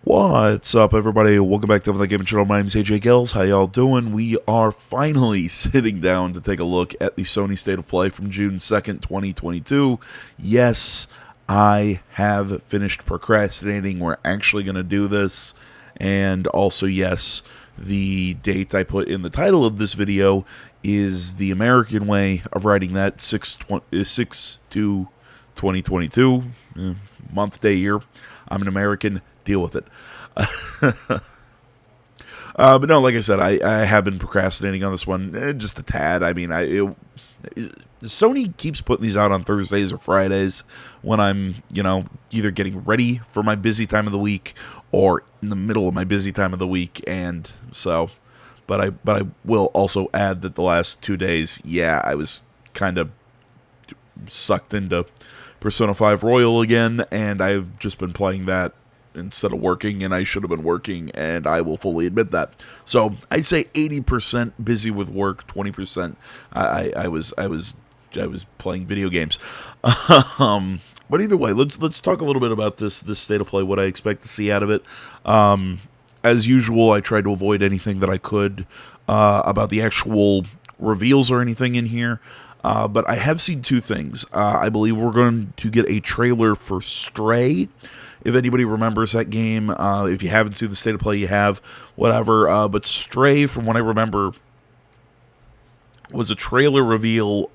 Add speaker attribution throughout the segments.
Speaker 1: What's up, everybody? Welcome back to the Gaming Channel. My name is AJ Gills. How y'all doing? We are finally sitting down to take a look at the Sony State of Play from June 2nd, 2022. Yes, I have finished procrastinating. We're actually going to do this. And also, yes, the date I put in the title of this video is the American way of writing that, 6/2/2022, month, day, year. I'm an American. Deal with it. But no, like I said, I have been procrastinating on this one just a tad. I mean, Sony keeps putting these out on Thursdays or Fridays when I'm, either getting ready for my busy time of the week or in the middle of my busy time of the week. And so, but I will also add that the last 2 days, I was kind of sucked into Persona 5 Royal again, and I've just been playing that instead of working, and I should have been working, and I will fully admit that. So I'd say 80% busy with work, 20% I was playing video games. But either way, let's talk a little bit about this state of play, what I expect to see out of it. As usual, I tried to avoid anything that I could about the actual reveals or anything in here. But I have seen two things. I believe we're going to get a trailer for Stray. If anybody remembers that game, if you haven't seen the state of play, you have, whatever. But Stray, from what I remember, was a trailer reveal,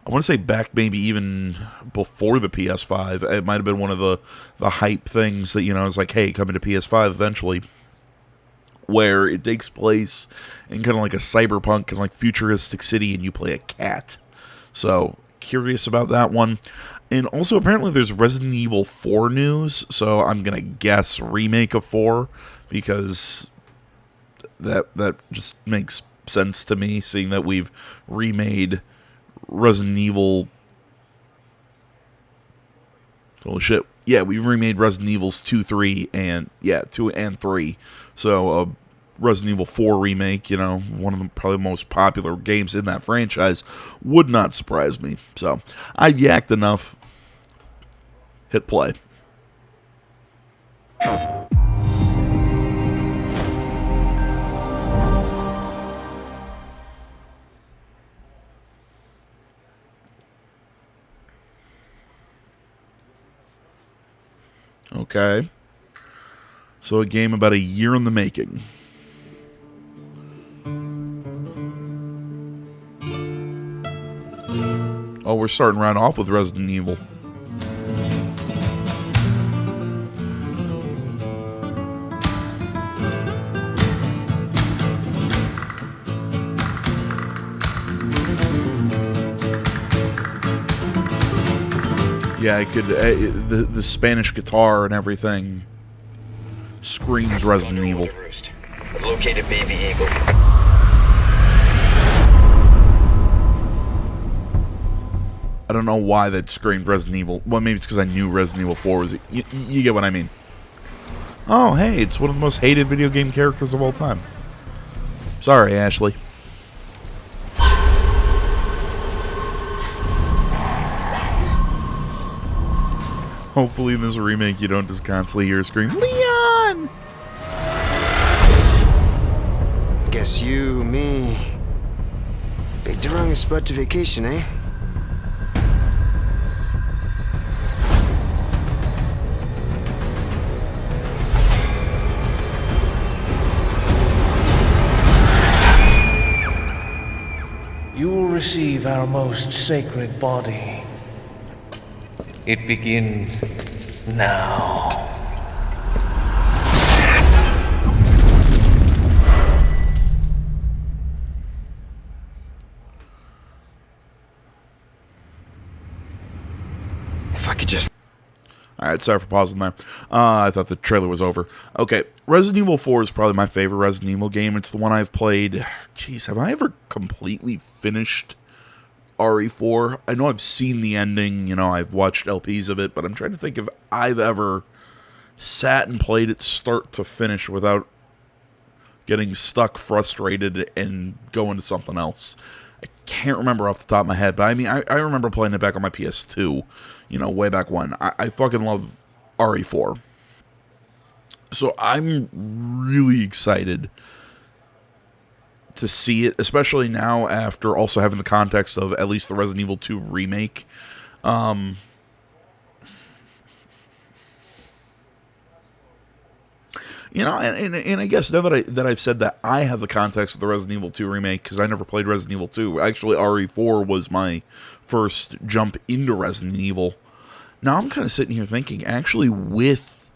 Speaker 1: I want to say back maybe even before the PS5. It might have been one of the hype things that, it's like, hey, coming to PS5 eventually, where it takes place in kind of like a cyberpunk and like futuristic city, and you play a cat. So, curious about that one. And also, apparently, there's Resident Evil 4 news, so I'm going to guess remake of 4, because that just makes sense to me, seeing that we've remade Resident Evil... Holy shit. Yeah, we've remade Resident Evils 2, 3, and... Yeah, 2 and 3. So, Resident Evil 4 remake, one of the probably most popular games in that franchise, would not surprise me. So, I've yacked enough. Hit play. Okay. So a game about a year in the making. Oh, we're starting right off with Resident Evil. Yeah, I could. The Spanish guitar and everything screams Resident Evil.
Speaker 2: I've located Baby Eagle.
Speaker 1: I don't know why that screamed Resident Evil. Well, maybe it's because I knew Resident Evil 4 was... You get what I mean. Oh, hey, it's one of the most hated video game characters of all time. Sorry, Ashley. Hopefully in this remake you don't just constantly hear her scream, Leon!
Speaker 3: Guess you, me, picked the wrong spot to vacation, eh?
Speaker 4: You will receive our most sacred body. It begins now.
Speaker 3: If I could just...
Speaker 1: Alright, sorry for pausing there. I thought the trailer was over. Okay, Resident Evil 4 is probably my favorite Resident Evil game. It's the one I've played... Jeez, have I ever completely finished RE4? I know I've seen the ending, I've watched LPs of it, but I'm trying to think if I've ever sat and played it start to finish without getting stuck, frustrated, and going to something else. I can't remember off the top of my head, but I mean, I remember playing it back on my PS2, way back when. I fucking love RE4. So I'm really excited to see it, especially now after also having the context of at least the Resident Evil 2 remake. You know, and I guess now that I've said that, I have the context of the Resident Evil 2 remake because I never played Resident Evil 2. Actually, RE4 was my first jump into Resident Evil. Now I'm kind of sitting here thinking, actually, with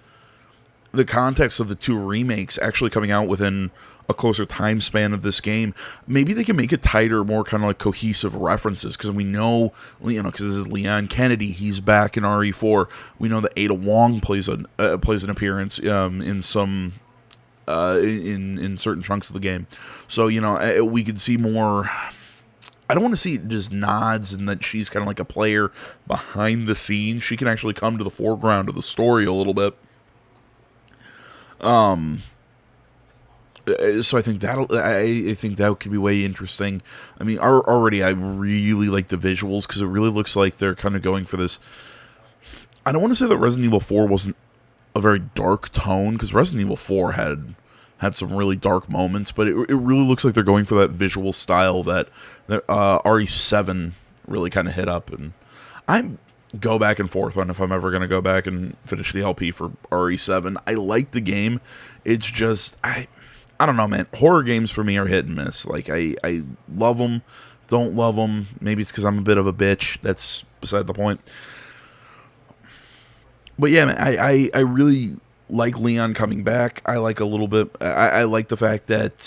Speaker 1: the context of the two remakes actually coming out within a closer time span of this game, maybe they can make it tighter, more kind of like cohesive references, because we know, you know, because this is Leon Kennedy, he's back in RE4. We know that Ada Wong plays an appearance in some in certain chunks of the game. So, you know, we could see more. I don't want to see just nods and that she's kind of like a player behind the scenes. She can actually come to the foreground of the story a little bit. So I think I think that could be way interesting. I mean, already I really like the visuals because it really looks like they're kind of going for this. I don't want to say that Resident Evil 4 wasn't a very dark tone, because Resident Evil 4 had some really dark moments, but it really looks like they're going for that visual style that RE7 really kind of hit up. And I go back and forth on if I'm ever going to go back and finish the LP for RE7. I like the game. It's just, I don't know, man. Horror games for me are hit and miss. Like, I love them, don't love them. Maybe it's because I'm a bit of a bitch. That's beside the point. But yeah, man, I really like Leon coming back. I like a little bit. I like the fact that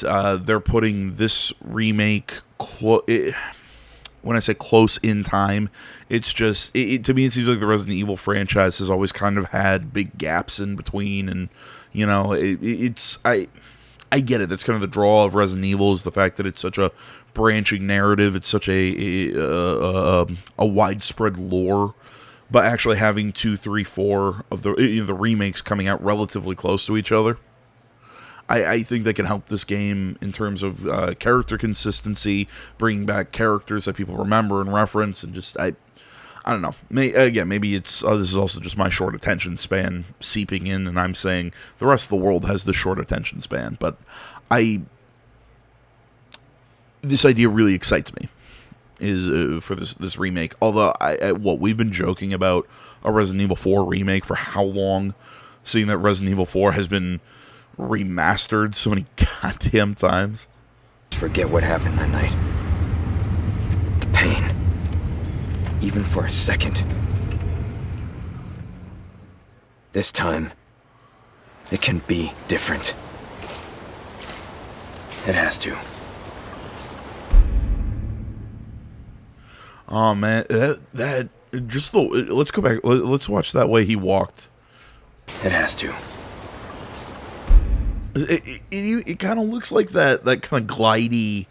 Speaker 1: they're putting this remake. When I say close in time, it's just to me it seems like the Resident Evil franchise has always kind of had big gaps in between, and you know, I get it. That's kind of the draw of Resident Evil, is the fact that it's such a branching narrative. It's such a widespread lore. But actually having 2, 3, 4 of the remakes coming out relatively close to each other, I think they can help this game in terms of character consistency, bringing back characters that people remember and reference, and just I don't know. Maybe it's this is also just my short attention span seeping in, and I'm saying the rest of the world has this short attention span. But this idea really excites me. Is for this remake. Although we've been joking about a Resident Evil 4 remake for how long, seeing that Resident Evil 4 has been remastered so many goddamn times.
Speaker 2: Forget what happened that night. The pain. Even for a second. This time, it can be different. It has to.
Speaker 1: Oh man, that just the let's go back. Let's watch that way he walked.
Speaker 2: It has to.
Speaker 1: It kind of looks like that kind of glidey,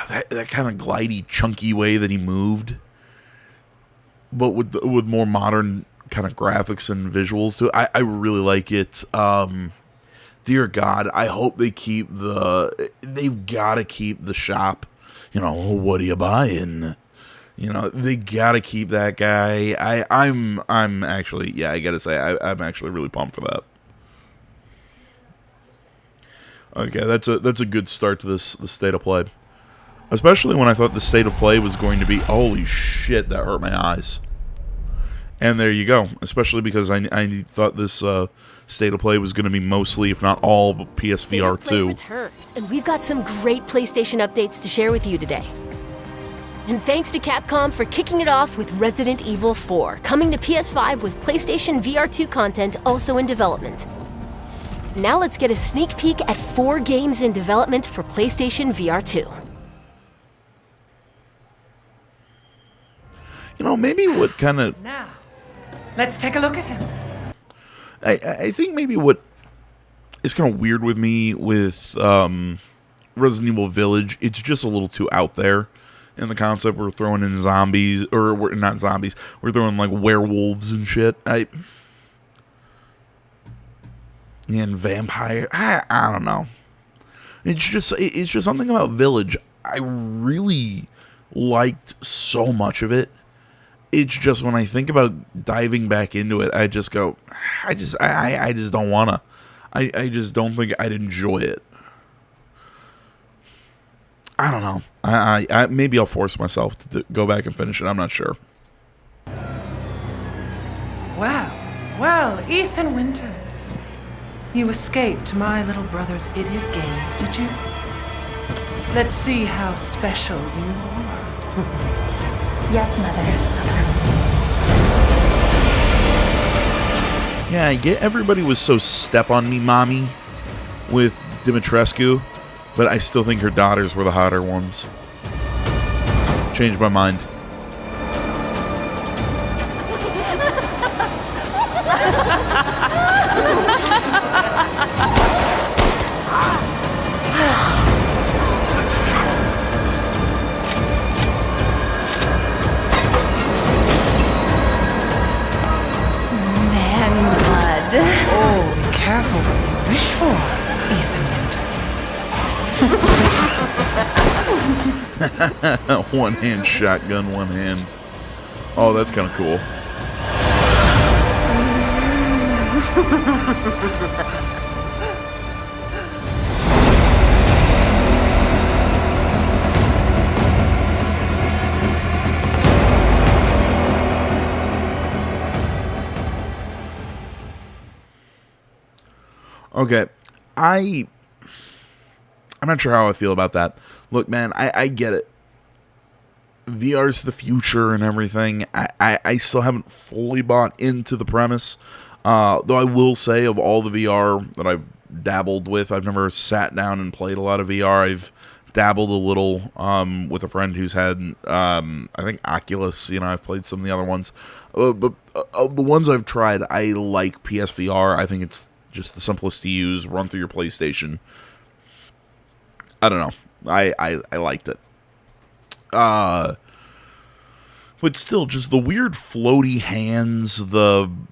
Speaker 1: that kind of glidey, chunky way that he moved, but with more modern kind of graphics and visuals. So I really like it. Dear God, I hope they keep they've got to keep the shop. You know, what are you buying? You know, they gotta keep that guy. I'm actually, yeah, I gotta say, I'm actually really pumped for that. Okay, that's a good start to the state of play, especially when I thought the state of play was going to be, holy shit, that hurt my eyes. And there you go. Especially because I thought this state of play was going to be mostly, if not all, PSVR 2.
Speaker 5: Returns, and we've got some great PlayStation updates to share with you today. And thanks to Capcom for kicking it off with Resident Evil 4, coming to PS5 with PlayStation VR 2 content also in development. Now let's get a sneak peek at 4 games in development for PlayStation VR 2.
Speaker 1: You know, maybe what kind of...
Speaker 6: Now, let's take a look at him.
Speaker 1: I think maybe what is kind of weird with me with Resident Evil Village, it's just a little too out there in the concept. We're throwing in zombies, or we're not zombies, we're throwing like werewolves and shit. And vampire, I don't know. It's just something about Village. I really liked so much of it. It's just when I think about diving back into it, I just go, I just don't wanna. I just don't think I'd enjoy it. I don't know. I maybe I'll force myself to go back and finish it. I'm not sure.
Speaker 6: Wow. Well, Ethan Winters. You escaped my little brother's idiot games, did you? Let's see how special you are.
Speaker 7: Yes, Mother.
Speaker 1: Yeah, I get everybody was so step on me, mommy, with Dimitrescu, but I still think her daughters were the hotter ones. Changed my mind.
Speaker 6: Oh, be careful what you wish for, Ethan Winters.
Speaker 1: One hand shotgun, one hand. Oh, that's kind of cool. Okay, I'm not sure how I feel about that. Look, man, I get it. VR's the future and everything. I still haven't fully bought into the premise. Though I will say, of all the VR that I've dabbled with, I've never sat down and played a lot of VR. I've dabbled a little with a friend who's had, I think, Oculus. You know, I've played some of the other ones. But of the ones I've tried, I like PSVR. I think it's just the simplest to use, run through your PlayStation. I don't know. I liked it. But still, just the weird floaty hands, and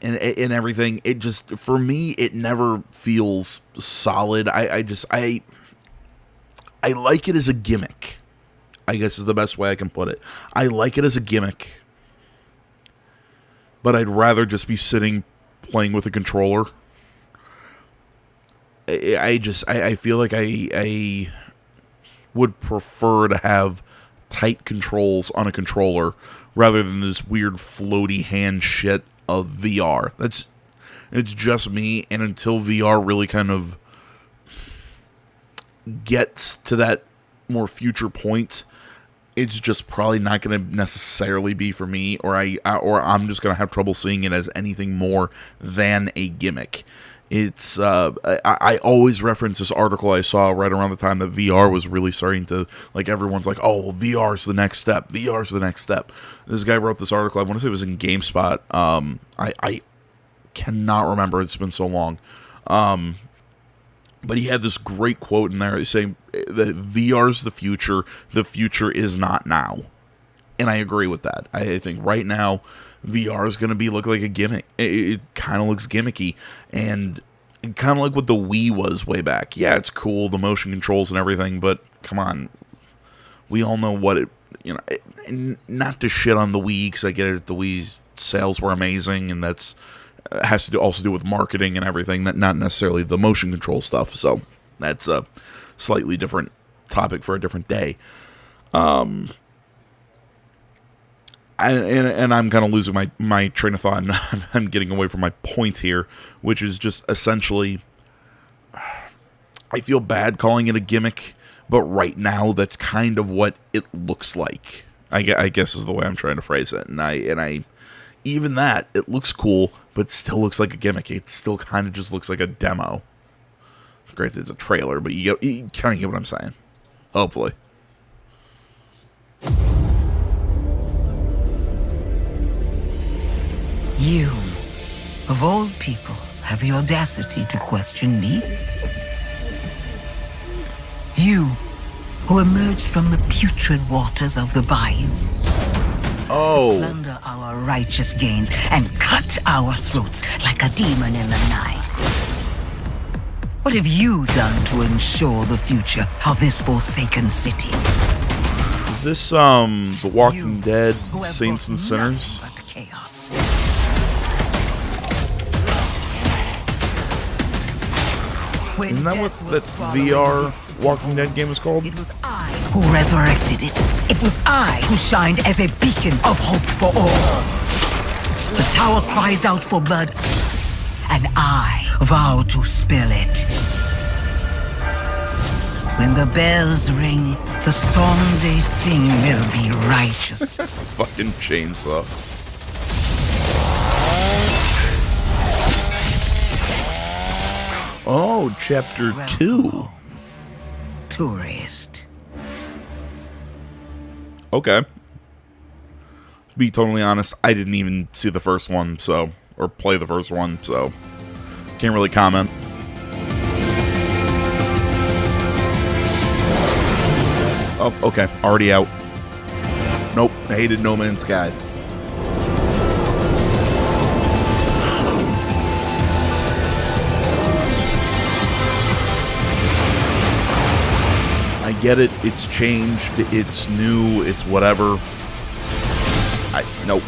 Speaker 1: everything. It just, for me, it never feels solid. I like it as a gimmick, I guess is the best way I can put it. I like it as a gimmick, but I'd rather just be sitting playing with a controller. I feel like I would prefer to have tight controls on a controller rather than this weird floaty hand shit of VR. It's just me, and until VR really kind of gets to that more future point, it's just probably not going to necessarily be for me, or I'm just going to have trouble seeing it as anything more than a gimmick. It's I always reference this article I saw right around the time that VR was really starting to, like, everyone's like, oh, well, VR's the next step. VR's the next step. This guy wrote this article, I want to say it was in GameSpot. I cannot remember. It's been so long. But he had this great quote in there saying that VR's the future. The future is not now. And I agree with that. I think right now, VR is going to look like a gimmick. It kind of looks gimmicky. And kind of like what the Wii was way back. Yeah, it's cool, the motion controls and everything, but come on. We all know what it, not to shit on the Wii, because I get it, the Wii sales were amazing, and that's has to also do with marketing and everything, not necessarily the motion control stuff. So that's a slightly different topic for a different day. And I'm kind of losing my train of thought, and I'm getting away from my point here, which is just essentially, I feel bad calling it a gimmick, but right now that's kind of what it looks like. I guess is the way I'm trying to phrase it. And I even that, it looks cool, but still looks like a gimmick. It still kind of just looks like a demo. Granted, it's a trailer, but you kind of get what I'm saying. Hopefully.
Speaker 8: You, of all people, have the audacity to question me? You, who emerged from the putrid waters of the bayou.
Speaker 1: Oh.
Speaker 8: To plunder our righteous gains and cut our throats like a demon in the night. What have you done to ensure the future of this forsaken city?
Speaker 1: Is this The Walking Dead
Speaker 8: who have
Speaker 1: Saints and
Speaker 8: brought
Speaker 1: Sinners?
Speaker 8: nothing but chaos. When
Speaker 1: Isn't that what
Speaker 8: death
Speaker 1: that
Speaker 8: was swallowing
Speaker 1: VR
Speaker 8: this
Speaker 1: Walking Dead game is called?
Speaker 8: It was I who resurrected it. It was I who shined as a beacon of hope for all. The tower cries out for blood, and I vow to spill it. When the bells ring, the song they sing will be righteous.
Speaker 1: Fucking chainsaw. Oh, chapter 2.
Speaker 8: Tourist.
Speaker 1: Okay. To be totally honest, I didn't even see the first one, or play the first one, so can't really comment. Oh, okay, already out. Nope, I hated No Man's Sky. I get it, it's changed, it's new, it's whatever. Nope.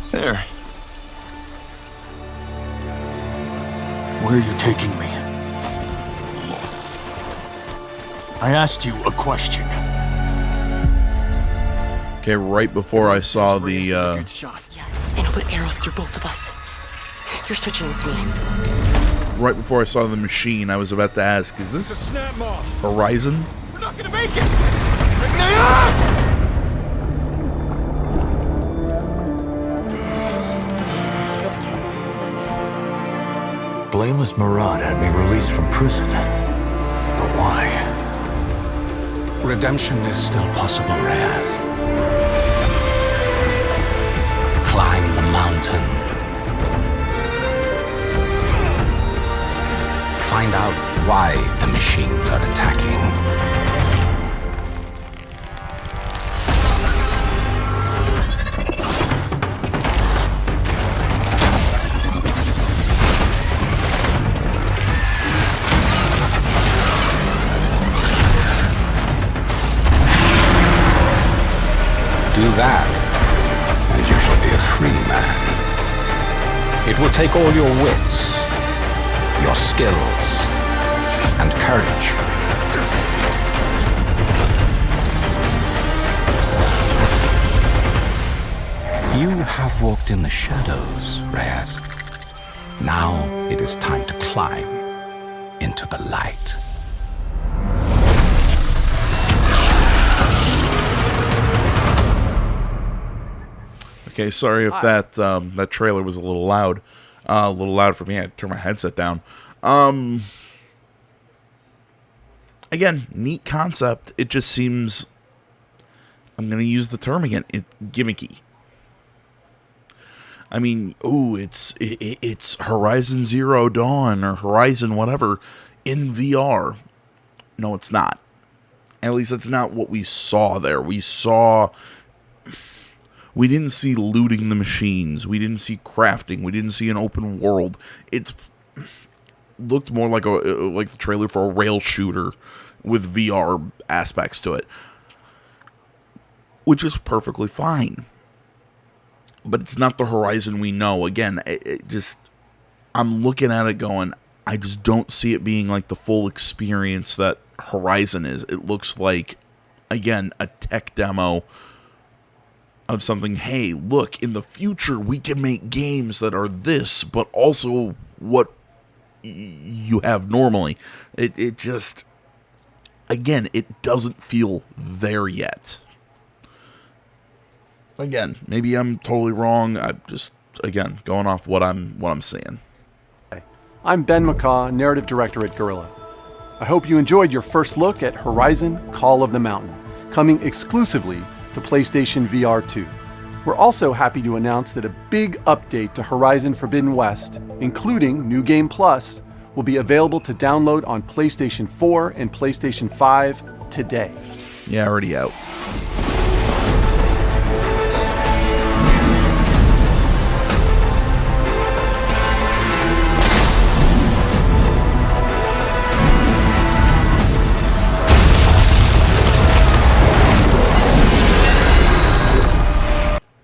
Speaker 9: There. Where are you taking me? I asked you a question.
Speaker 1: Okay, right before I saw the,
Speaker 10: Yeah, and I'll put arrows through both of us. You're switching with me.
Speaker 1: right before I saw the machine, I was about to ask, is this Horizon?
Speaker 9: We're not gonna make it! Blameless Murad had me released from prison. But why? Redemption is still possible, Reyes. Climb the mountain. Find out why the machines are attacking. Do that, and you shall be a free man. It will take all your wits, your skills, and courage. You have walked in the shadows, Reyes. Now it is time to climb into the light.
Speaker 1: Okay, sorry if that that trailer was a little loud for me. I had to turn my headset down. Again, neat concept. It just seems, I'm gonna use the term again, gimmicky. I mean, it's Horizon Zero Dawn or Horizon whatever in VR. No, it's not. At least that's not what we saw there. We didn't see looting the machines. We didn't see crafting. We didn't see an open world. It looked more like the trailer for a rail shooter with VR aspects to it, which is perfectly fine. But it's not the Horizon we know. Again, I'm looking at it going, I just don't see it being like the full experience that Horizon is. It looks like, again, a tech demo of something. Hey, look, in the future we can make games that are this, but also what you have normally. It just, again, it doesn't feel there yet. Again, maybe I'm totally wrong. I'm just, again, going off what I'm seeing.
Speaker 11: I'm Ben McCaw, narrative director at Guerrilla. I hope you enjoyed your first look at Horizon Call of the Mountain, coming exclusively to PlayStation VR 2. We're also happy to announce that a big update to Horizon Forbidden West, including New Game Plus, will be available to download on PlayStation 4 and PlayStation 5 today.
Speaker 1: Yeah, already out.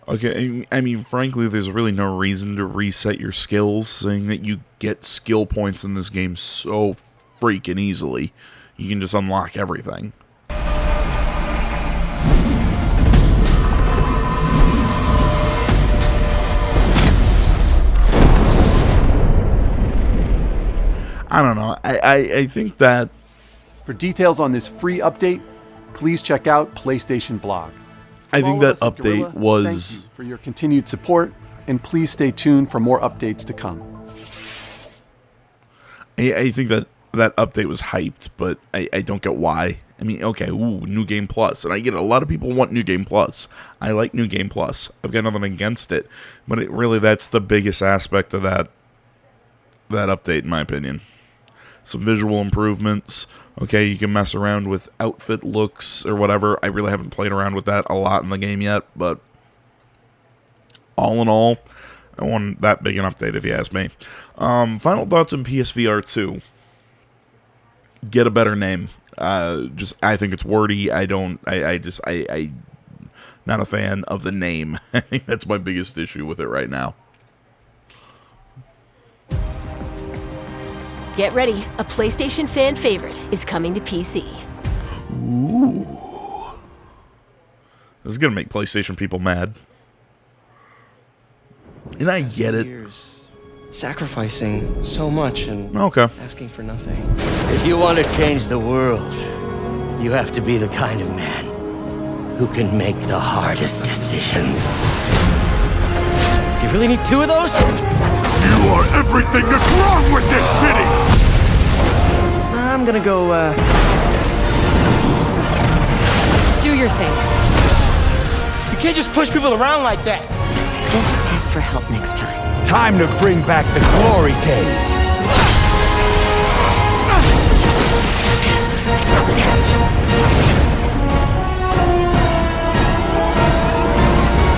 Speaker 1: Okay, I mean, frankly, there's really no reason to reset your skills, saying that you get skill points in this game so freaking easily. You can just unlock everything. I don't know. I think that...
Speaker 11: For details on this free update, please check out PlayStation Blog.
Speaker 1: I think that update was...
Speaker 11: Thank you for your continued support, and please stay tuned for more updates to come.
Speaker 1: I think that update was hyped, but I don't get why. I mean, okay, New Game Plus, and I get it. A lot of people want New Game Plus. I like New Game Plus. I've got nothing against it, but that's the biggest aspect of that update, in my opinion. Some visual improvements. Okay, you can mess around with outfit looks or whatever. I really haven't played around with that a lot in the game yet, but all in all, I want that big an update if you ask me. Final thoughts on PSVR 2. Get a better name. I think it's wordy. I'm not a fan of the name. I think that's my biggest issue with it right now.
Speaker 5: Get ready, a PlayStation fan favorite is coming to PC.
Speaker 1: Ooh. This is going to make PlayStation people mad. And I get it.
Speaker 12: Years sacrificing so much and asking for nothing.
Speaker 13: If you want to change the world, you have to be the kind of man who can make the hardest decisions. Do you really need two of those?
Speaker 14: You are everything that's wrong with this city!
Speaker 12: I'm gonna go,
Speaker 10: do your thing.
Speaker 13: You can't just push people around like that.
Speaker 10: Just ask for help next time.
Speaker 13: Time to bring back the glory days.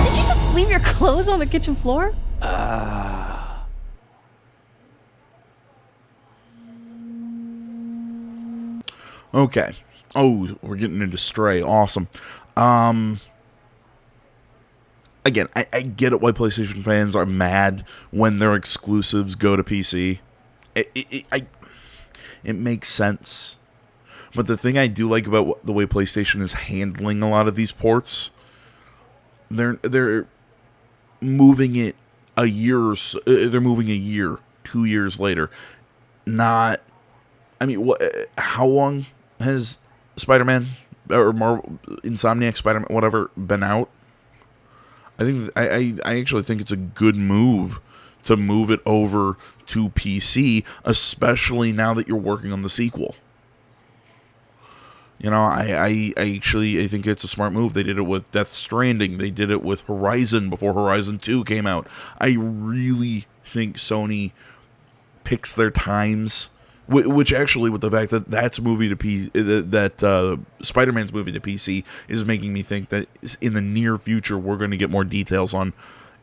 Speaker 10: Did you just leave your clothes on the kitchen floor?
Speaker 1: Okay. Oh, we're getting into Stray. Awesome. Again, I get it why PlayStation fans are mad when their exclusives go to PC. It makes sense. But the thing I do like about the way PlayStation is handling a lot of these ports, they're moving it a year or so, they're moving a year, 2 years later. Not, I mean, how long has Spider-Man or Marvel, Insomniac Spider-Man, whatever, been out? I think I actually think it's a good move to move it over to PC, especially now that you're working on the sequel. You know, I think it's a smart move. They did it with Death Stranding. They did it with Horizon before Horizon 2 came out. I really think Sony picks their times, which actually, with the fact that that's movie to PC, that Spider-Man's movie to PC is making me think that in the near future we're going to get more details on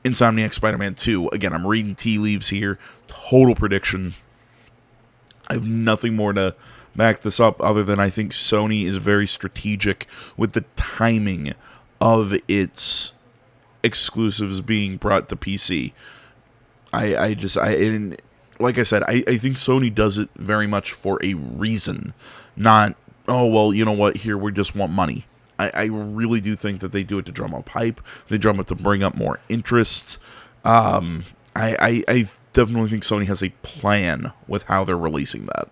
Speaker 1: Insomniac Spider-Man 2. Again, I'm reading tea leaves here. Total prediction. I have nothing more to back this up other than I think Sony is very strategic with the timing of its exclusives being brought to PC. Like I said, I think Sony does it very much for a reason, not, oh, well, you know what, here, we just want money. I really do think that they do it to drum up hype, they drum it to bring up more interest. I definitely think Sony has a plan with how they're releasing that.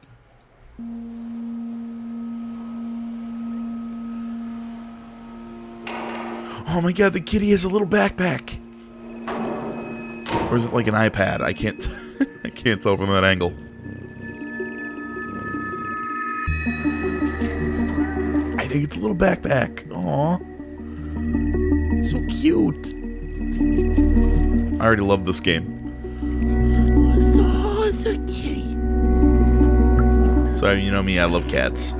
Speaker 1: Oh my god, the kitty has a little backpack. Or is it like an iPad? I can't I can't tell from that angle. I think it's a little backpack. Aw. So cute. I already love this game. So, you know me, I love cats.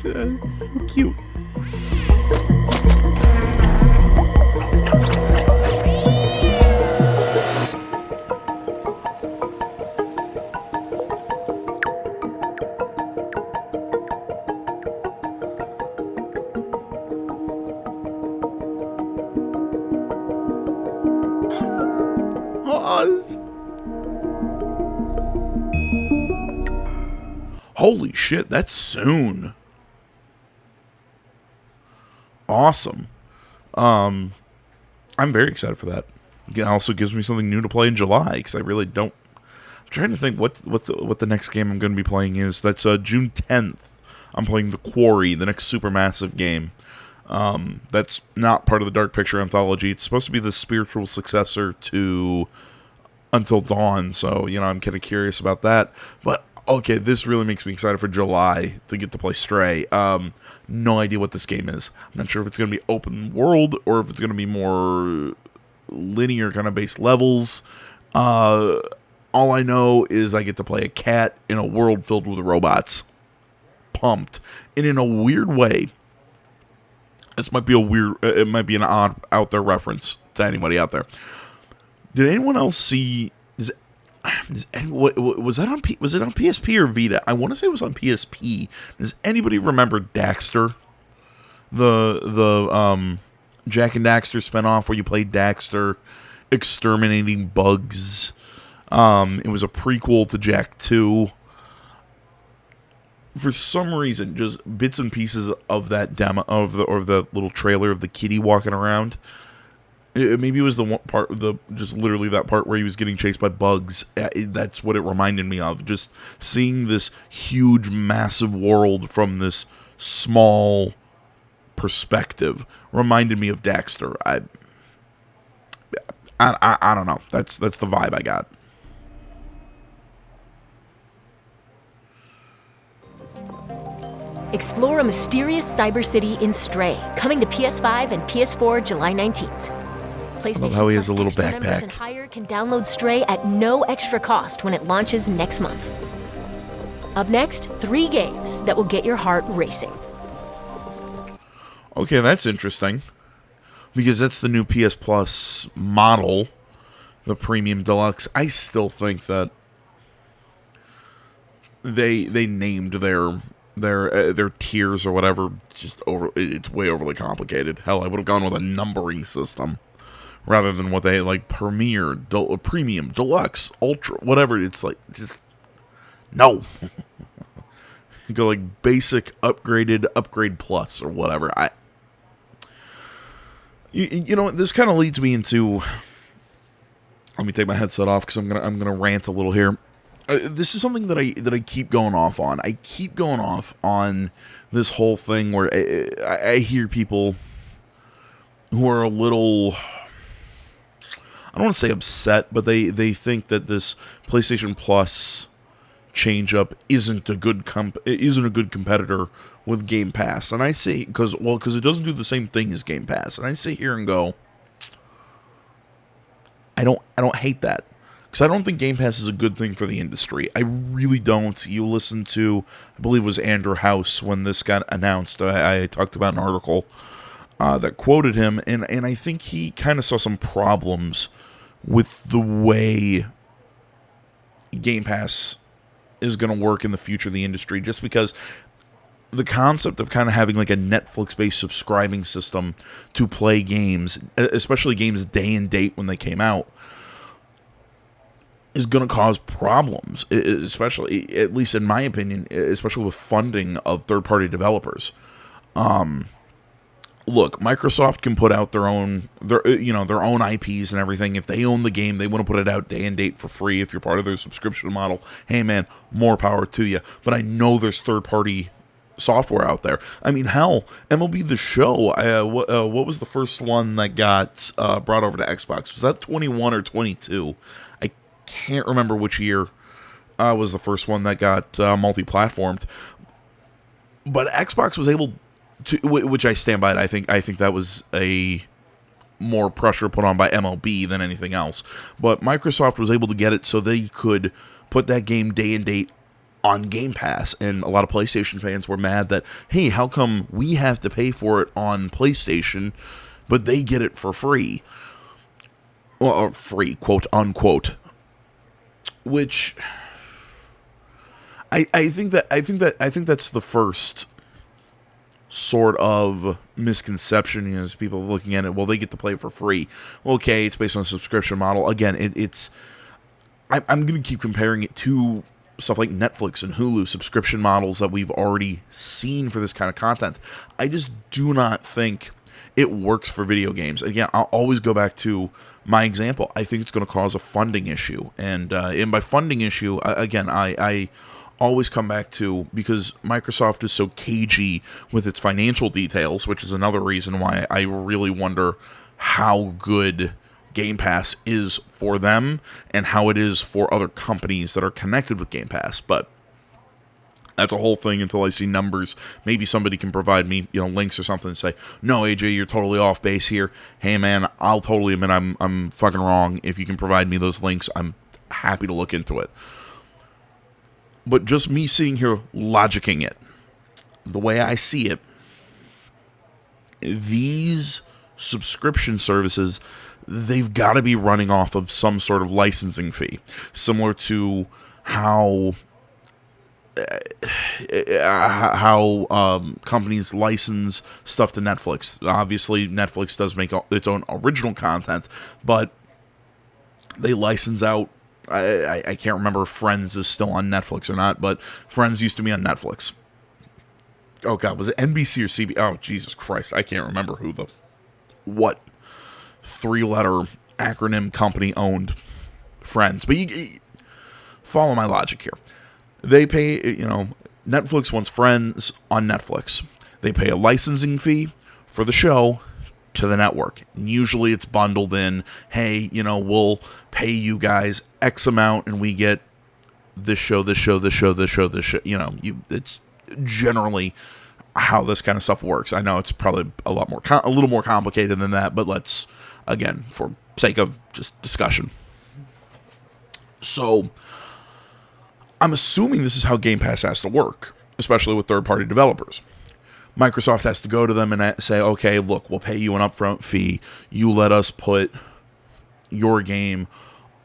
Speaker 1: It's so cute. Holy shit, that's soon. Awesome. I'm very excited for that. It also gives me something new to play in July, because I really don't. I'm trying to think what the next game I'm going to be playing is. That's June 10th. I'm playing The Quarry, the next supermassive game. That's not part of the Dark Picture anthology. It's supposed to be the spiritual successor to Until Dawn, so, you know, I'm kind of curious about that. But, okay, this really makes me excited for July to get to play Stray. No idea what this game is. I'm not sure if it's going to be open world or if it's going to be more linear kind of based levels. All I know is I get to play a cat in a world filled with robots. Pumped. And in a weird way, this might be it might be an odd out there reference to anybody out there. Did anyone else see? Was that on? Was it on PSP or Vita? I want to say it was on PSP. Does anybody remember Daxter? The Jack and Daxter spinoff where you played Daxter exterminating bugs. It was a prequel to Jak 2. For some reason, just bits and pieces of that demo of the little trailer of the kitty walking around. Maybe it was the one part, just literally that part where he was getting chased by bugs. That's what it reminded me of. Just seeing this huge, massive world from this small perspective reminded me of Daxter. I don't know. That's the vibe I got.
Speaker 5: Explore a mysterious cyber city in Stray, coming to PS5 and PS4 July 19th. PlayStation
Speaker 1: I love how he has a little
Speaker 5: Extra members
Speaker 1: backpack.
Speaker 5: and higher can download Stray at no extra cost when it launches next month. Up next, 3 games that will get your heart racing.
Speaker 1: Okay, that's interesting. Because that's the new PS Plus model, the Premium Deluxe. I still think that they named their tiers or whatever just over. It's way overly complicated. Hell, I would have gone with a numbering system rather than what they like Premium, Deluxe, Ultra, whatever. It's like just no. You go like basic, upgraded, upgrade plus or whatever. You know, this kind of leads me into. Let me take my headset off because I'm gonna rant a little here. This is something that I keep going off on. I keep going off on this whole thing where I hear people who are a little. I don't want to say upset, but they think that this PlayStation Plus change up isn't a good competitor with Game Pass. And I say because it doesn't do the same thing as Game Pass. And I sit here and go, I don't hate that. Because I don't think Game Pass is a good thing for the industry. I really don't. You listen to, I believe it was Andrew House when this got announced. I talked about an article that quoted him, and I think he kind of saw some problems with the way Game Pass is going to work in the future of the industry, just because the concept of kind of having like a Netflix-based subscribing system to play games, especially games day and date when they came out, is going to cause problems, especially, at least in my opinion, especially with funding of third-party developers. look, Microsoft can put out their own IPs and everything. If they own the game, they want to put it out day and date for free. If you're part of their subscription model, hey man, more power to you. But I know there's third-party software out there. I mean, hell, MLB The Show. What was the first one that got brought over to Xbox? Was that 21 or 22? I can't remember which year was the first one that got multi-platformed. But Xbox was able to, which I stand by it. I think that was a more pressure put on by MLB than anything else. But Microsoft was able to get it so they could put that game day and date on Game Pass. And a lot of PlayStation fans were mad that, hey, how come we have to pay for it on PlayStation, but they get it for free? Well, free, quote unquote. Which I think that's the first sort of misconception is people looking at it, well, they get to play for free. Well, okay, it's based on a subscription model. Again, I'm going to keep comparing it to stuff like Netflix and Hulu, subscription models that we've already seen for this kind of content. I just do not think it works for video games. Again, I'll always go back to my example. I think it's going to cause a funding issue. And by funding issue, again, I always come back to, because Microsoft is so cagey with its financial details, which is another reason why I really wonder how good Game Pass is for them and how it is for other companies that are connected with Game Pass. But that's a whole thing until I see numbers. Maybe somebody can provide me, links or something and say, no, AJ, you're totally off base here. Hey, man, I'll totally admit I'm fucking wrong. If you can provide me those links, I'm happy to look into it. But just me sitting here logicking it, the way I see it, these subscription services, they've got to be running off of some sort of licensing fee, similar to how companies license stuff to Netflix. Obviously, Netflix does make its own original content, but they license out. I can't remember if Friends is still on Netflix or not, but Friends used to be on Netflix. Oh, God, was it NBC or CBS? Oh, Jesus Christ, I can't remember what three-letter acronym company owned Friends. But you follow my logic here. They pay, Netflix wants Friends on Netflix. They pay a licensing fee for the show to the network. And usually it's bundled in, hey, we'll pay you guys X amount and we get this show. It's generally how this kind of stuff works. I know it's probably a little more complicated than that, but let's, again, for sake of just discussion. So I'm assuming this is how Game Pass has to work, especially with third-party developers. Microsoft has to go to them and say, okay, look, we'll pay you an upfront fee. You let us put your game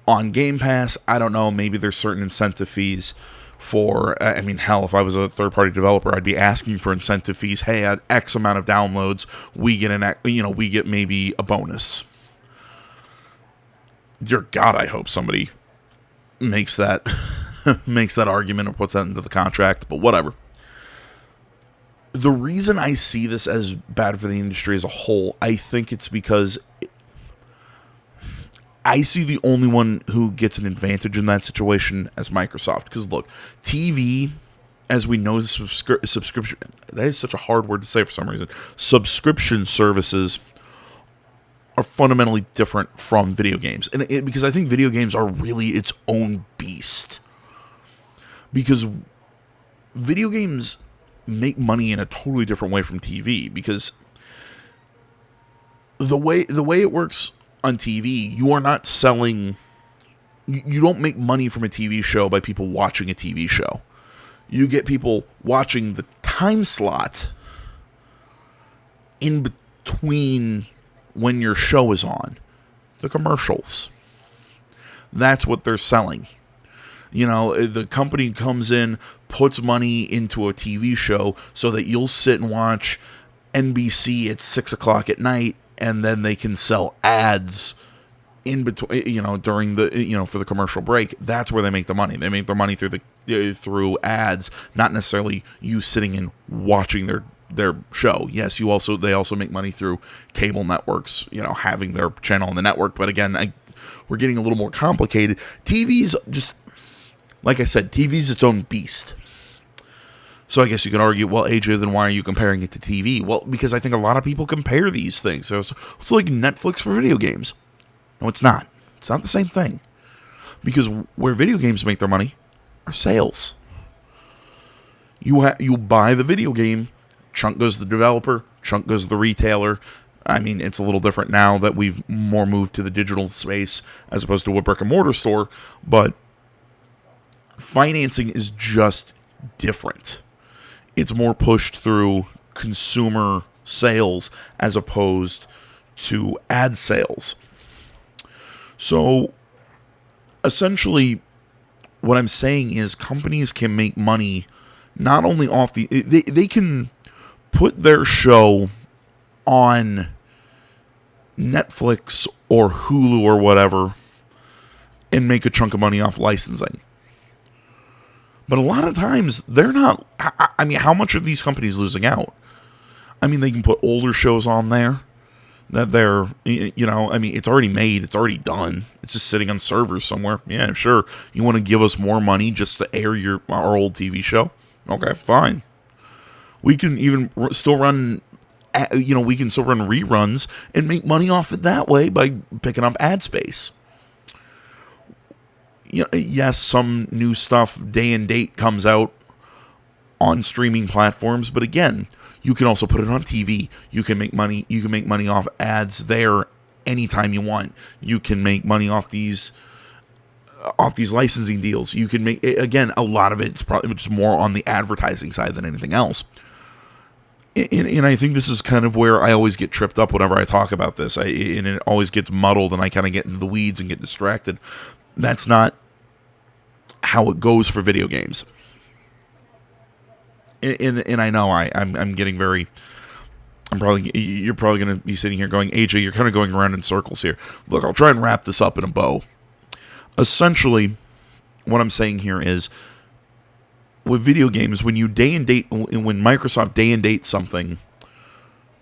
Speaker 1: on Game Pass. I don't know, maybe there's certain incentive fees for, hell, if I was a third-party developer, I'd be asking for incentive fees. Hey, at X amount of downloads, we get maybe a bonus. Dear God, I hope somebody makes that argument or puts that into the contract, but whatever. The reason I see this as bad for the industry as a whole, I think it's because I see the only one who gets an advantage in that situation as Microsoft. Because look, TV, as we know, subscription, that is such a hard word to say for some reason. Subscription services are fundamentally different from video games. And because I think video games are really its own beast. Because video games make money in a totally different way from TV, because the way it works on TV, you are not selling, you don't make money from a TV show by people watching a TV show. You get people watching the time slot in between when your show is on, the commercials. That's what they're selling. The company comes in, puts money into a TV show so that you'll sit and watch NBC at 6 o'clock at night, and then they can sell ads in between, during the, for the commercial break. That's where they make the money. They make their money through ads, not necessarily you sitting and watching their their show. Yes, they also make money through cable networks, having their channel on the network. But again, we're getting a little more complicated. TV's just, like I said, TV's its own beast. So I guess you can argue, well, AJ, then why are you comparing it to TV? Well, because I think a lot of people compare these things. So it's like Netflix for video games. No, it's not. It's not the same thing. Because where video games make their money are sales. You buy the video game, chunk goes to the developer, chunk goes to the retailer. I mean, it's a little different now that we've more moved to the digital space as opposed to a brick and mortar store, but financing is just different. It's more pushed through consumer sales as opposed to ad sales. So, essentially, what I'm saying is companies can make money not only off they can put their show on Netflix or Hulu or whatever and make a chunk of money off licensing. But a lot of times, they're not... I mean, how much are these companies losing out? I mean, they can put older shows on there that they're... I mean, it's already made. It's already done. It's just sitting on servers somewhere. Yeah, sure. You want to give us more money just to air our old TV show? Okay, fine. We can even still run... we can still run reruns and make money off it that way by picking up ad space. Yes, some new stuff, day and date, comes out on streaming platforms, but again, you can also put it on TV. You can make money. You can make money off ads there anytime you want. You can make money off these licensing deals. You can make, again, a lot of it's probably just more on the advertising side than anything else. And I think this is kind of where I always get tripped up whenever I talk about this. And it always gets muddled, and I kind of get into the weeds and get distracted. That's not how it goes for video games. And I know I'm getting very... You're probably going to be sitting here going, AJ, you're kind of going around in circles here. Look, I'll try and wrap this up in a bow. Essentially, what I'm saying here is, with video games, when Microsoft day and date something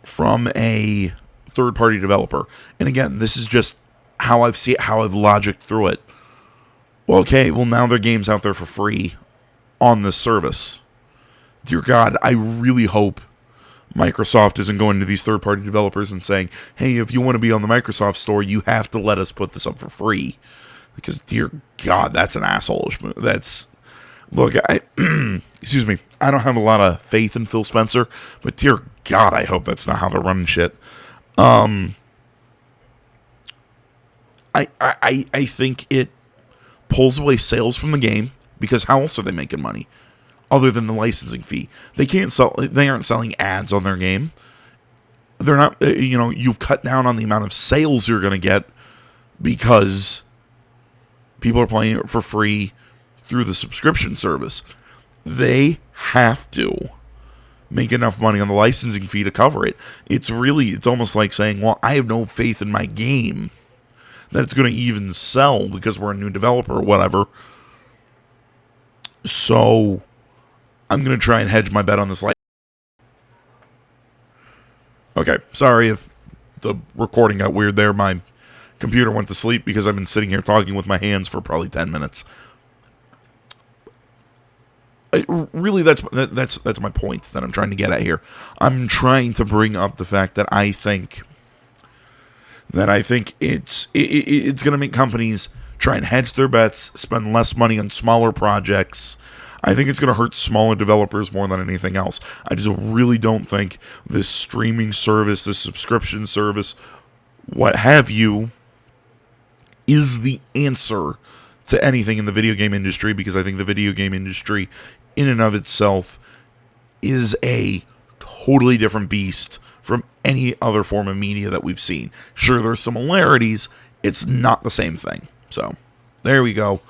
Speaker 1: from a third-party developer, and again, this is just how I've logicked through it. Well, okay, now their game's out there for free on this service. Dear God, I really hope Microsoft isn't going to these third-party developers and saying, hey, if you want to be on the Microsoft store, you have to let us put this up for free. Because, dear God, that's an asshole-ish move. Look, excuse me, I don't have a lot of faith in Phil Spencer, but dear God, I hope that's not how they're running shit. I think it pulls away sales from the game, because how else are they making money other than the licensing fee? They aren't selling ads on their game. They're not, you've cut down on the amount of sales you're going to get because people are playing it for free through the subscription service. They have to make enough money on the licensing fee to cover it. It's almost like saying, well, I have no faith in my game that it's going to even sell because we're a new developer or whatever. So I'm going to try and hedge my bet on this. Okay, sorry if the recording got weird there. My computer went to sleep because I've been sitting here talking with my hands for probably 10 minutes. Really, that's my point that I'm trying to get at here. I'm trying to bring up the fact that I think it's going to make companies try and hedge their bets, spend less money on smaller projects. I think it's going to hurt smaller developers more than anything else. I just really don't think this streaming service, this subscription service, what have you, is the answer to anything in the video game industry, because I think the video game industry in and of itself is a totally different beast from any other form of media that we've seen. Sure, there's similarities. It's not the same thing. So, there we go.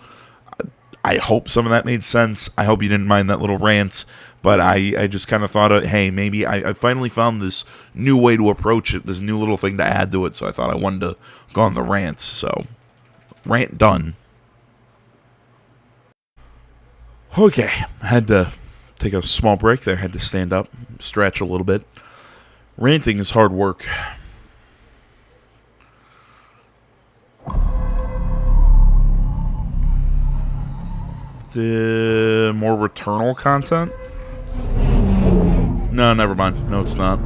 Speaker 1: I hope some of that made sense. I hope you didn't mind that little rant. But I just kind of thought, hey, maybe I finally found this new way to approach it, this new little thing to add to it. So I thought I wanted to go on the rant. So, rant done. Okay, I had to take a small break there. Had to stand up, stretch a little bit. Ranting is hard work. The more Returnal content? No, never mind. No, it's not.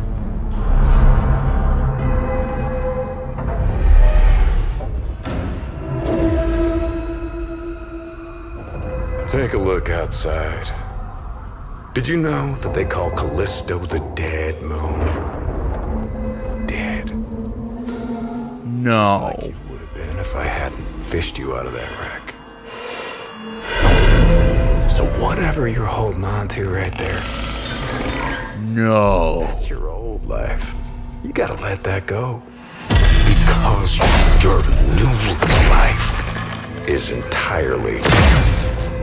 Speaker 15: Take a look outside. Did you know that they call Callisto the Dead Moon? Dead.
Speaker 1: No.
Speaker 15: Like you would have been if I hadn't fished you out of that wreck. So whatever you're holding on to right there.
Speaker 1: No.
Speaker 15: That's your old life. You gotta let that go. Because your new life is entirely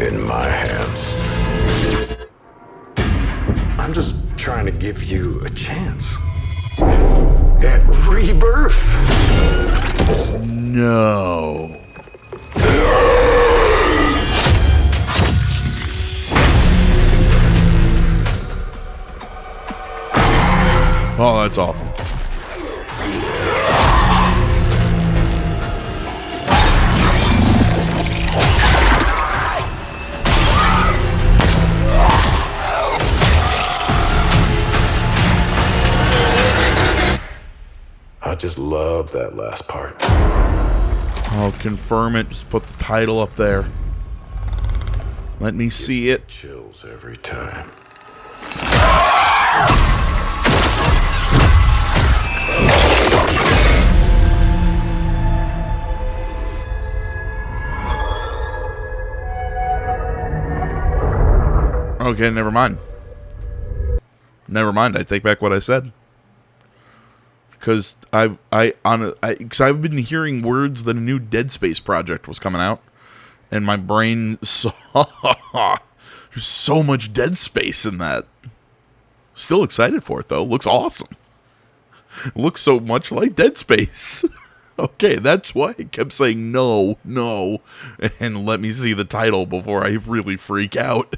Speaker 15: in my hands. I'm just trying to give you a chance at rebirth.
Speaker 1: No. Oh, that's awesome.
Speaker 15: I just love that last part.
Speaker 1: I'll confirm it. Just put the title up there. Let me see it.
Speaker 15: Chills every time.
Speaker 1: Okay, never mind. Never mind. I take back what I said. Because I've been hearing words that a new Dead Space project was coming out, and my brain saw there's so much Dead Space in that. Still excited for it though. Looks awesome. Looks so much like Dead Space. Okay, that's why I kept saying no, and let me see the title before I really freak out.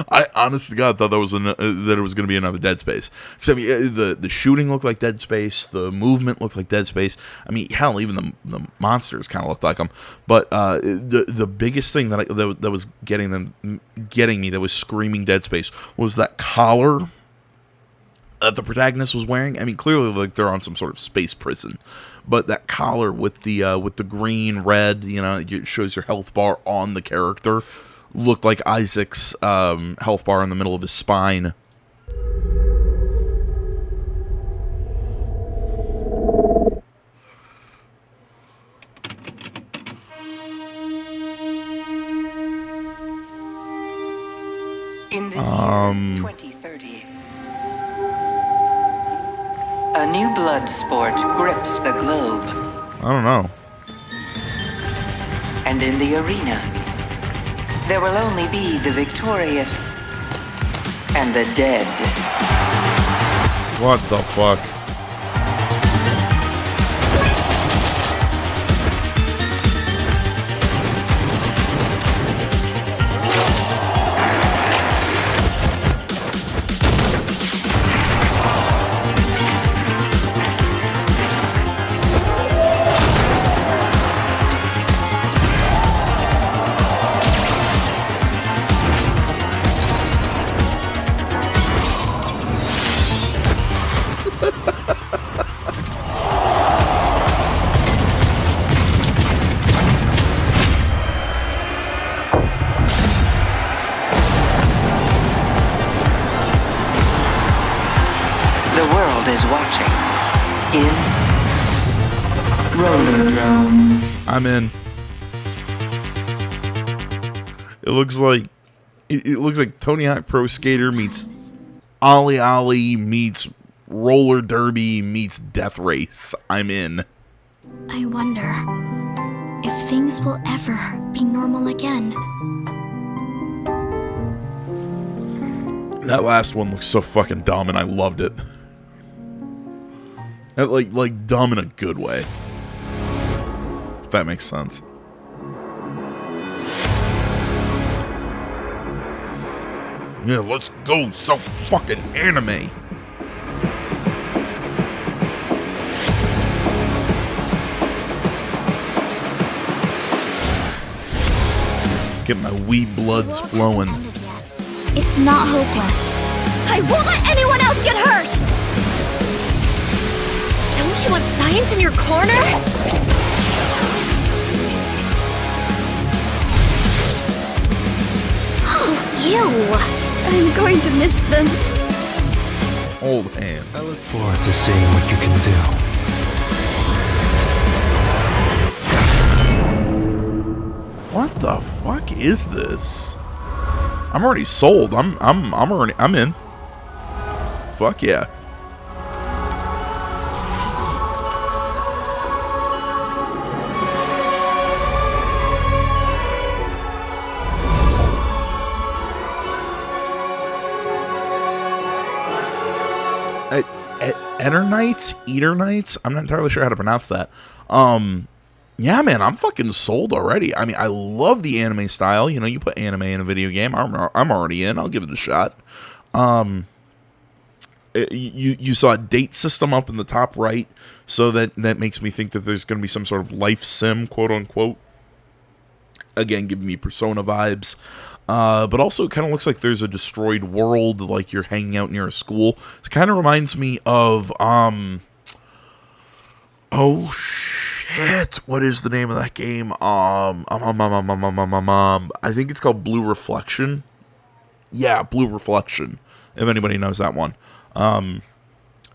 Speaker 1: I honest to God thought that it was going to be another Dead Space. Because I mean, the shooting looked like Dead Space, the movement looked like Dead Space. I mean, hell, even the monsters kind of looked like them. But the biggest thing that was getting me, that was screaming Dead Space, was that collar that the protagonist was wearing. I mean, clearly, like, they're on some sort of space prison, but that collar with the green, red, it shows your health bar on the character, looked like Isaac's health bar in the middle of his spine.
Speaker 16: In the year 2030, a new blood sport grips the globe.
Speaker 1: I don't know.
Speaker 16: And in the arena, there will only be the victorious and the dead.
Speaker 1: What the fuck? I'm in. It looks like Tony Hawk Pro Skater meets Ollie Ollie meets Roller Derby meets Death Race. I'm in.
Speaker 17: I wonder if things will ever be normal again.
Speaker 1: That last one looks so fucking dumb, and I loved it. Like dumb in a good way. If that makes sense. Yeah, let's go. So fucking anime. Let's get my wee bloods flowing.
Speaker 17: It's not hopeless. I won't let anyone else get hurt! Don't you want science in your corner? Oh, ew! I'm going to miss them.
Speaker 1: Old hand.
Speaker 18: I look forward to seeing what you can do.
Speaker 1: What the fuck is this? I'm already sold. I'm in. Fuck yeah. Eater Nights? I'm not entirely sure how to pronounce that. Yeah, man, I'm fucking sold already. I mean, I love the anime style. You know, you put anime in a video game, I'm already in. I'll give it a shot. You saw a date system up in the top right, so that makes me think that there's going to be some sort of life sim, quote unquote. Again, giving me Persona vibes. But also it kind of looks like there's a destroyed world, like you're hanging out near a school. It kind of reminds me of, oh shit, what is the name of that game? I think it's called Blue Reflection. Yeah, Blue Reflection, if anybody knows that one.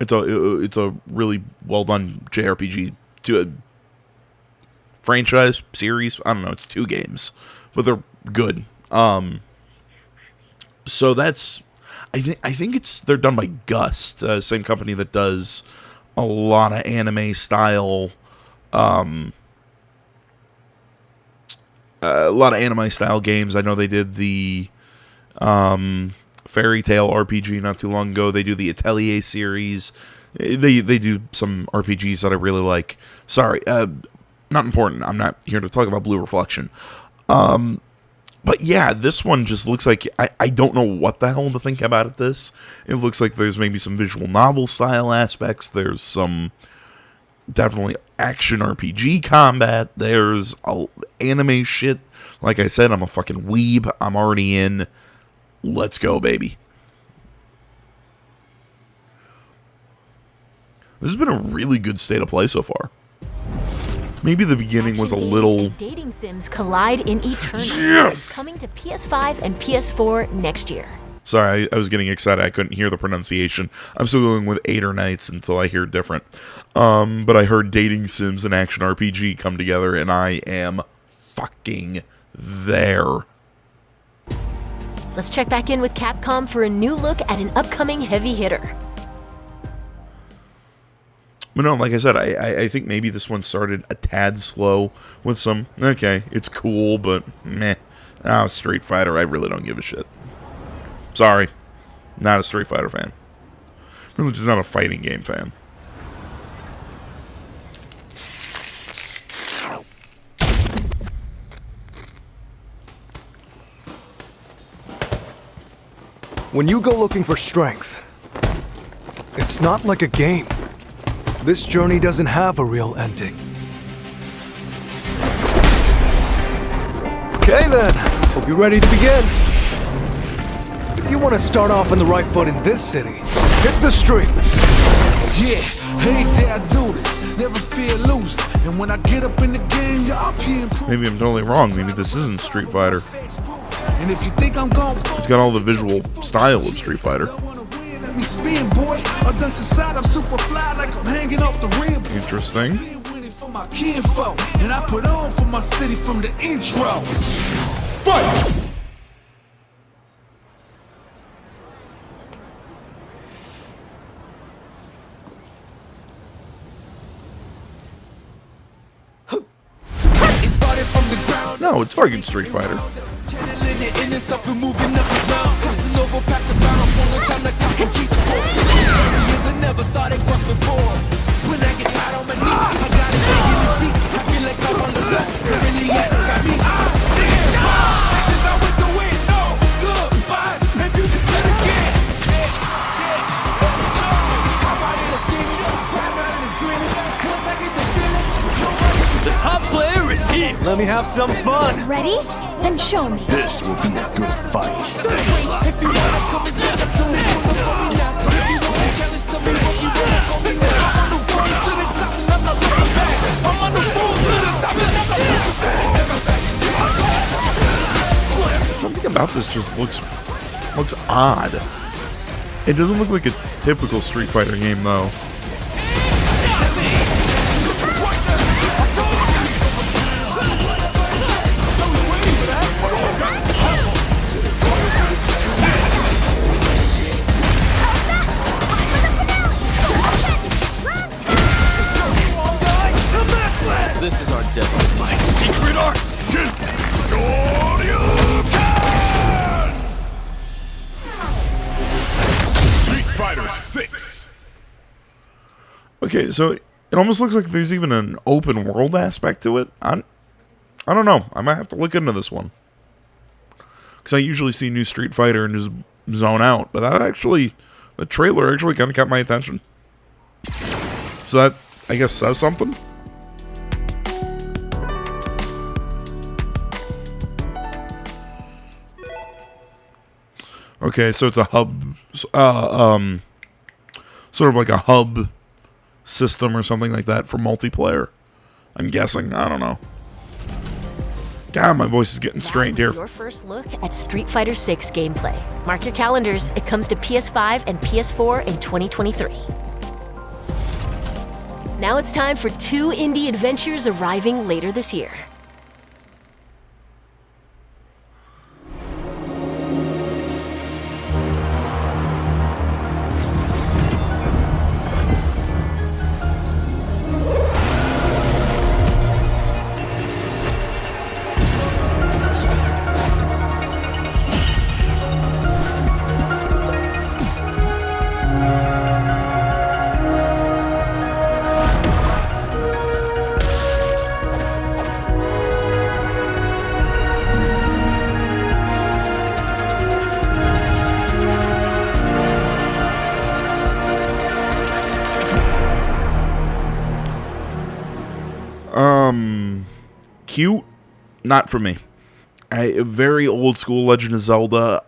Speaker 1: It's a really well done JRPG to a franchise series. I don't know, it's 2 games, but they're good. So that's, I think they're done by Gust, same company that does a lot of anime style, a lot of anime style games. I know they did the Fairy Tail RPG not too long ago. They do the Atelier series. They do some RPGs that I really like. Sorry, not important. I'm not here to talk about Blue Reflection. But yeah, this one just looks like, I don't know what the hell to think about this. It looks like there's maybe some visual novel style aspects. There's some definitely action RPG combat. There's anime shit. Like I said, I'm a fucking weeb. I'm already in. Let's go, baby. This has been a really good state of play so far. Maybe the beginning was a little...
Speaker 5: Dating sims collide in eternity.
Speaker 1: Yes!
Speaker 5: Coming to PS5 and PS4 next year.
Speaker 1: Sorry, I was getting excited. I couldn't hear the pronunciation. I'm still going with Eight or Nights until I hear different. But I heard dating sims and action RPG come together, and I am fucking there.
Speaker 5: Let's check back in with Capcom for a new look at an upcoming heavy hitter.
Speaker 1: But no, like I said, I think maybe this one started a tad slow with some, okay, it's cool, but meh. Oh, Street Fighter, I really don't give a shit. Sorry, not a Street Fighter fan. Really just not a fighting game fan.
Speaker 18: When you go looking for strength, it's not like a game. This journey doesn't have a real ending. Okay then, hope you're ready to begin. If you want to start off on the right foot in this city, hit the streets.
Speaker 19: Yeah, hey there, I do this. Never fear losing. And when I get up in the game, you're up here improving.
Speaker 1: Maybe I'm totally wrong. Maybe this isn't Street Fighter.
Speaker 19: And if you think I'm gone,
Speaker 1: it's got all the visual style of Street Fighter.
Speaker 19: Let me spin, boy. Or dunks inside, I'm super fly like I'm hanging off the rim.
Speaker 1: Interesting.
Speaker 19: For my kinfolk, and I put on for my city from the intro. Fight!
Speaker 1: No, it's fucking Street Fighter.
Speaker 20: The top player is here.
Speaker 18: Let me have some fun.
Speaker 17: Ready? Then show me.
Speaker 14: This will be a good fight.
Speaker 1: Something about this just looks odd. It doesn't look like a typical Street Fighter game, though.
Speaker 20: This is our destiny.
Speaker 14: My secret art! Street Fighter 6.
Speaker 1: Okay, so it almost looks like there's even an open world aspect to it. I don't know. I might have to look into this one. Because I usually see new Street Fighter and just zone out. But the trailer actually kind of caught my attention. So that, I guess, says something? Okay, so it's a hub, sort of like a hub system or something like that for multiplayer. I'm guessing. I don't know. God, my voice is getting strained here.
Speaker 5: Your first look at Street Fighter 6 gameplay. Mark your calendars. It comes to PS5 and PS4 in 2023. Now it's time for 2 indie adventures arriving later this year.
Speaker 1: Cute, not for me. A very old school Legend of Zelda.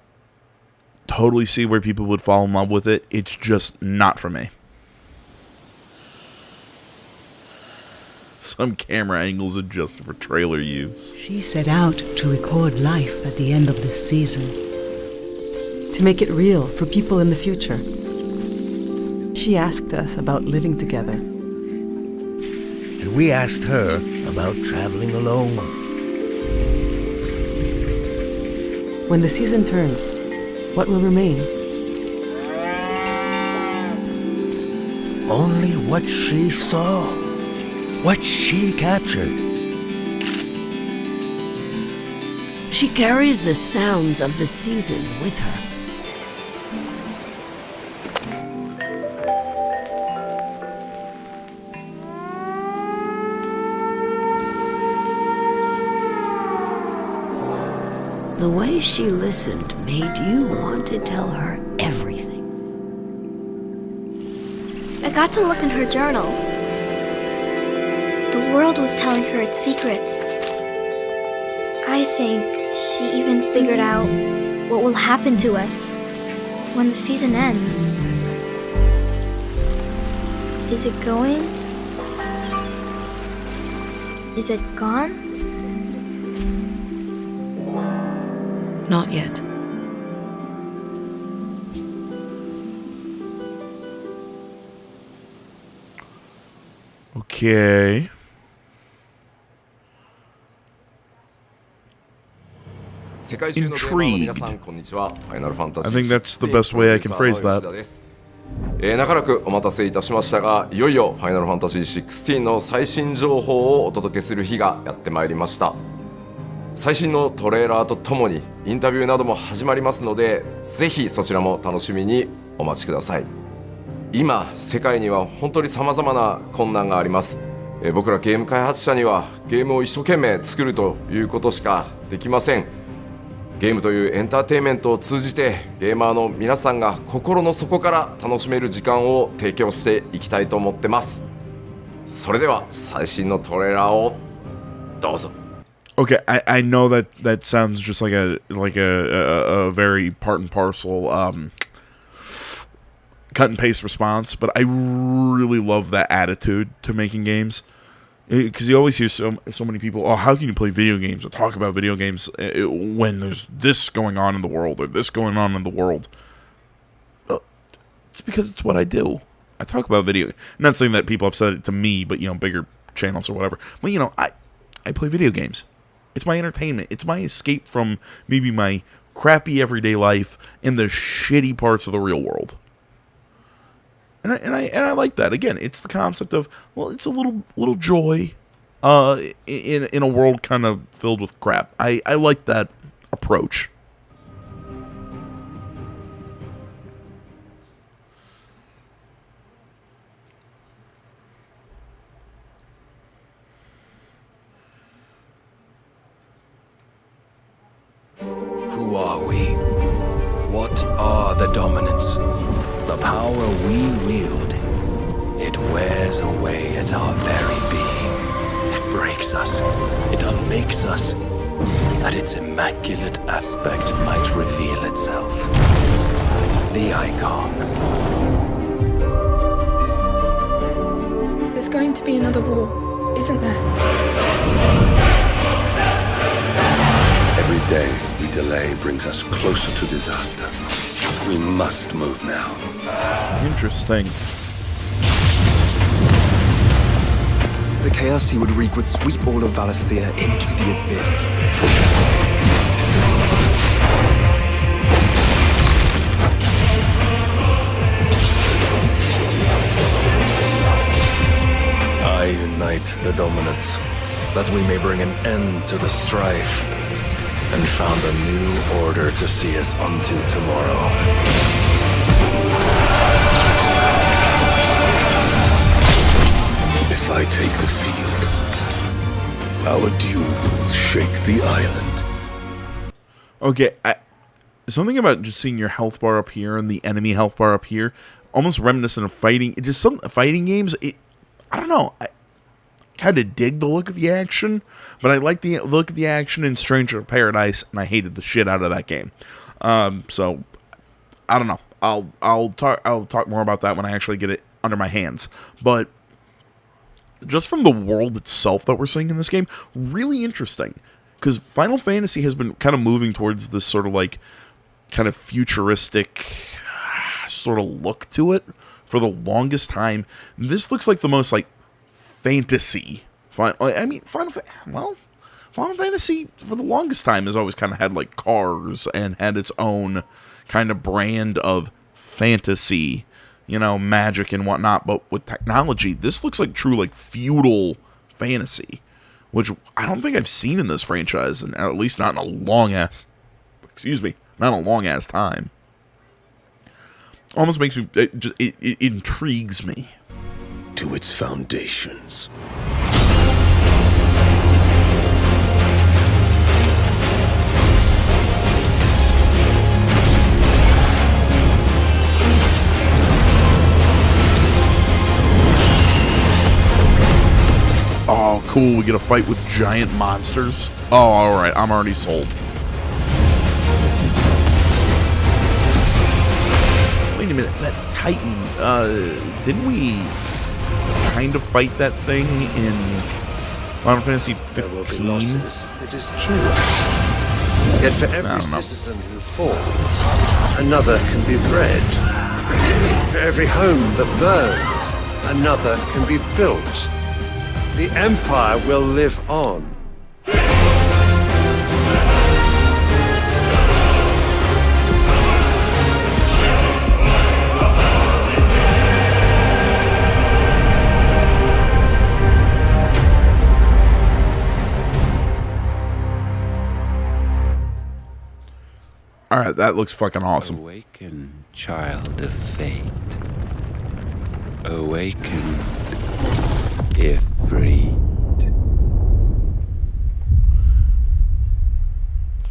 Speaker 1: Totally see where people would fall in love with it. It's just not for me. Some camera angles adjusted for trailer use.
Speaker 21: She set out to record life at the end of this season.
Speaker 10: To make it real for people in the future. She asked us about living together.
Speaker 22: And we asked her about traveling alone.
Speaker 10: When the season turns, what will remain?
Speaker 22: Only what she saw, what she captured.
Speaker 23: She carries the sounds of the season with her. The way she listened made you want to tell her everything.
Speaker 17: I got to look in her journal. The world was telling her its secrets. I think she even figured out what will happen to us when the season ends. Is it going? Is it gone?
Speaker 10: Not yet.
Speaker 1: Okay. Intrigued. I think that's the best way I can phrase that.
Speaker 24: 長らくお待たせいたしましたが、いよいよファイナルファンタジー16の最新情報をお届けする日がやってまいりました。最新のトレーラーとともにインタビューなども始まりますので、ぜひそちらも楽しみにお待ちください。今世界には本当に様々な困難があります。僕らゲーム開発者にはゲームを一生懸命作るということしかできません。ゲームというエンターテインメントを通じてゲーマーの皆さんが心の底から楽しめる時間を提供していきたいと思ってます。それでは最新のトレーラーをどうぞ。
Speaker 1: Okay, I know that sounds just like a very part and parcel cut and paste response, but I really love that attitude to making games. Because you always hear so many people, oh, how can you play video games or talk about video games when there's this going on in the world or this going on in the world? It's because it's what I do. I talk about video. I'm not saying that people have said it to me, but, bigger channels or whatever. But, I play video games. It's my entertainment. It's my escape from maybe my crappy everyday life and the shitty parts of the real world. And I like that. Again, it's the concept of, well, it's a little joy in a world kind of filled with crap. I like that approach.
Speaker 2: Who are we? What are the dominants? The power we wield, it wears away at our very being. It breaks us. It unmakes us. That its immaculate aspect might reveal itself. The icon.
Speaker 3: There's going to be another war, isn't there?
Speaker 2: Every day we delay brings us closer to disaster. We must move now.
Speaker 1: Interesting.
Speaker 4: The chaos he would wreak would sweep all of Valisthea into the abyss.
Speaker 2: I unite the dominants, that we may bring an end to the strife, and found a new order to see us unto tomorrow. If I take the field, our duel will shake the island.
Speaker 1: Okay, something about just seeing your health bar up here and the enemy health bar up here, almost reminiscent of fighting. Just some fighting games. I don't know. I kind of dig the look of the action, but I like the look of the action in Stranger Paradise, and I hated the shit out of that game. So I don't know. I'll talk more about that when I actually get it under my hands. But just from the world itself that we're seeing in this game, really interesting. Because Final Fantasy has been kind of moving towards this sort of like kind of futuristic sort of look to it for the longest time. This looks like the most like fantasy. Final Fantasy for the longest time has always kind of had like cars and had its own kind of brand of fantasy, magic and whatnot. But with technology, this looks like true like feudal fantasy, which I don't think I've seen in this franchise, and at least not in a long ass time. Almost makes me, it intrigues me.
Speaker 2: To its foundations.
Speaker 1: Oh, cool. We get a fight with giant monsters. Oh, alright. I'm already sold. Wait a minute. That Titan, didn't we kind of fight that thing in Final Fantasy 15?
Speaker 22: It is true. Yet for every citizen who falls, another can be bred. For every home that burns, another can be built. The Empire will live on.
Speaker 1: Alright, that looks fucking awesome.
Speaker 2: Awaken, child of fate. Awaken, Ifrit.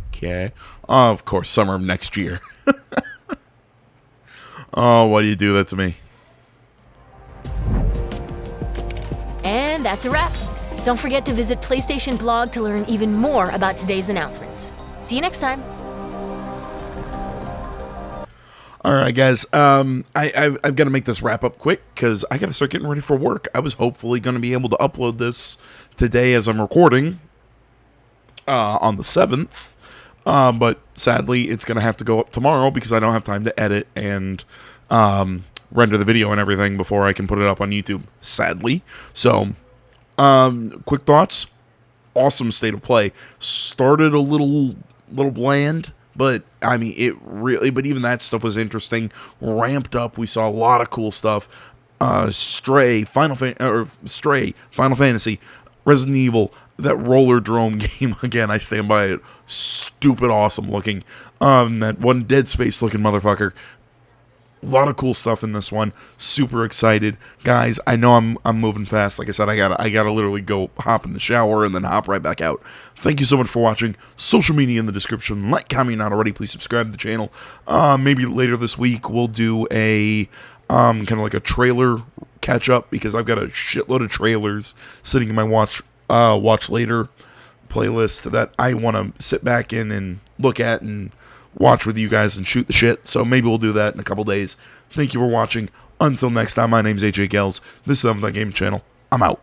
Speaker 1: Okay. Oh, of course, summer of next year. Oh, why do you do that to me?
Speaker 5: And that's a wrap. Don't forget to visit PlayStation Blog to learn even more about today's announcements. See you next time.
Speaker 1: All right, guys. I've got to make this wrap up quick because I got to start getting ready for work. I was hopefully going to be able to upload this today as I'm recording on the 7th. But sadly, it's going to have to go up tomorrow because I don't have time to edit and render the video and everything before I can put it up on YouTube, sadly. So, quick thoughts. Awesome state of play. Started a little bland, but I mean, but even that stuff was interesting. Ramped up. We saw a lot of cool stuff. Stray, Final Fantasy, Resident Evil, that roller drone game, again, I stand by it. Stupid awesome looking. That one Dead Space looking motherfucker. A lot of cool stuff in this one. Super excited. Guys, I know I'm moving fast. Like I said, I gotta literally go hop in the shower and then hop right back out. Thank you so much for watching. Social media in the description. Like, comment, not already. Please subscribe to the channel. Maybe later this week we'll do a kind of like a trailer catch up because I've got a shitload of trailers sitting in my watch later playlist that I want to sit back in and look at and watch with you guys and shoot the shit. So maybe we'll do that in a couple days. Thank you for watching. Until next time, my name's AJ Gels. This is the Game Channel. I'm out.